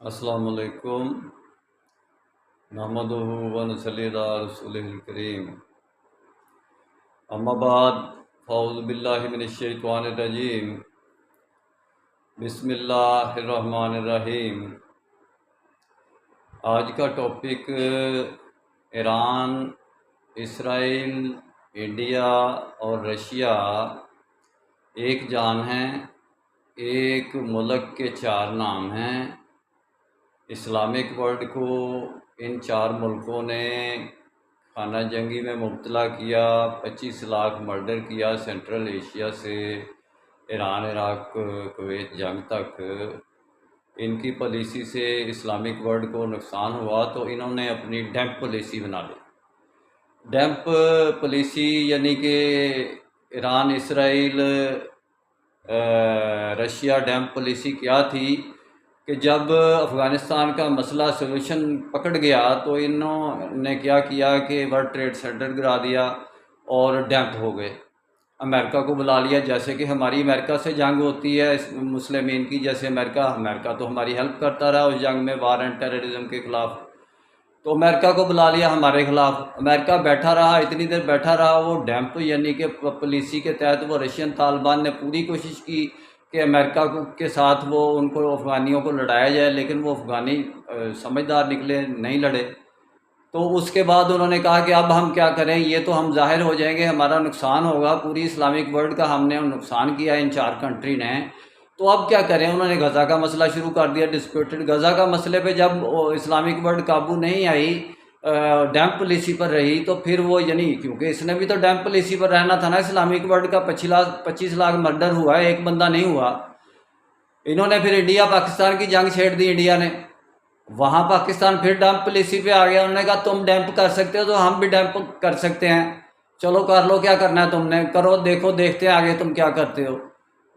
السلام علیکم نحمدہ ونصلی علی رسولہ الکریم اما بعد فاعوذ باللہ من الشیطان الرجیم بسم اللہ الرحمن الرحیم۔ آج کا ٹاپک ایران، اسرائیل، انڈیا اور رشیا ایک جان ہیں، ایک ملک کے چار نام ہیں۔ اسلامک ورلڈ کو ان چار ملکوں نے خانہ جنگی میں مبتلا کیا، 25 لاکھ مرڈر کیا، سینٹرل ایشیا سے ایران، عراق، کویت جنگ تک۔ ان کی پالیسی سے اسلامک ورلڈ کو نقصان ہوا تو انہوں نے اپنی ڈیمپ پالیسی بنا لی۔ ڈیمپ پالیسی یعنی کہ ایران، اسرائیل، رشیا ڈیمپ پالیسی کیا تھی کہ جب افغانستان کا مسئلہ سولوشن پکڑ گیا تو انہوں نے کیا کیا کہ ورلڈ ٹریڈ سینٹر گرا دیا اور ڈیمپ ہو گئے۔ امریکہ کو بلا لیا، جیسے کہ ہماری امریکہ سے جنگ ہوتی ہے مسلمین کی، جیسے امریکہ تو ہماری ہیلپ کرتا رہا اس جنگ میں، وار اینڈ ٹیررزم کے خلاف، تو امریکہ کو بلا لیا ہمارے خلاف۔ امریکہ بیٹھا رہا، اتنی دیر بیٹھا رہا، وہ ڈیمپ یعنی کہ پالیسی کے تحت وہ رشین طالبان نے پوری کوشش کی کہ امریکہ کے ساتھ وہ ان کو افغانیوں کو لڑایا جائے، لیکن وہ افغانی سمجھدار نکلے، نہیں لڑے۔ تو اس کے بعد انہوں نے کہا کہ اب ہم کیا کریں، یہ تو ہم ظاہر ہو جائیں گے، ہمارا نقصان ہوگا، پوری اسلامک ورلڈ کا ہم نے نقصان کیا ان چار کنٹری نے، تو اب کیا کریں۔ انہوں نے غزہ کا مسئلہ شروع کر دیا، ڈسپیوٹڈ غزہ کا مسئلے پہ جب اسلامک ورلڈ قابو نہیں آئی، ڈیمپ پالیسی پر رہی، تو پھر وہ یعنی کیونکہ اس نے بھی تو ڈیمپ پالیسی پر رہنا تھا نا، اسلامک ورلڈ کا 25 لاکھ مرڈر ہوا ہے، ایک بندہ نہیں ہوا۔ انہوں نے پھر انڈیا پاکستان کی جنگ چھیڑ دی، انڈیا نے، وہاں پاکستان پھر ڈیمپ پالیسی پہ آ گیا۔ انہوں نے کہا تم ڈیمپ کر سکتے ہو تو ہم بھی ڈیمپ کر سکتے ہیں، چلو کر لو، کیا کرنا ہے تم نے، کرو، دیکھو، دیکھتے ہیں آگے تم کیا کرتے ہو۔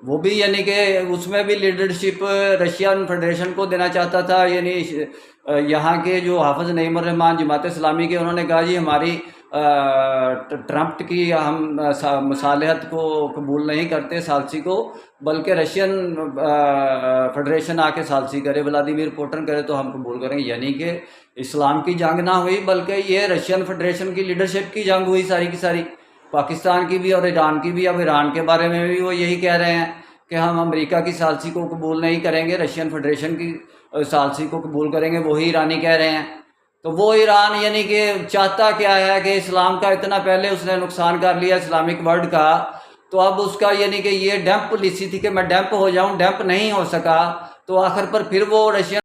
وہ بھی یعنی کہ اس میں بھی لیڈرشپ رشین فیڈریشن کو دینا چاہتا تھا، یعنی یہاں کے جو حافظ نعیم الرحمان جماعت اسلامی کے، انہوں نے کہا جی ہماری ٹرمپ کی ہم مصالحت کو قبول نہیں کرتے، ثالثی کو، بلکہ رشین فیڈریشن آ کے ثالثی کرے، ولادیمیر پوٹن کرے تو ہم قبول کریں۔ یعنی کہ اسلام کی جنگ نہ ہوئی، بلکہ یہ رشین فیڈریشن کی لیڈرشپ کی جنگ ہوئی ساری کی ساری، پاکستان کی بھی اور ایران کی بھی۔ اب ایران کے بارے میں بھی وہ یہی کہہ رہے ہیں کہ ہم امریکہ کی ثالثی کو قبول نہیں کریں گے، رشین فیڈریشن کی ثالثی کو قبول کریں گے، وہی ایرانی کہہ رہے ہیں۔ تو وہ ایران یعنی کہ چاہتا کیا ہے کہ اسلام کا اتنا پہلے اس نے نقصان کر لیا اسلامک ورلڈ کا، تو اب اس کا یعنی کہ یہ ڈیمپ پالیسی تھی کہ میں ڈیمپ ہو جاؤں، ڈیمپ نہیں ہو سکا، تو آخر پر پھر وہ رشین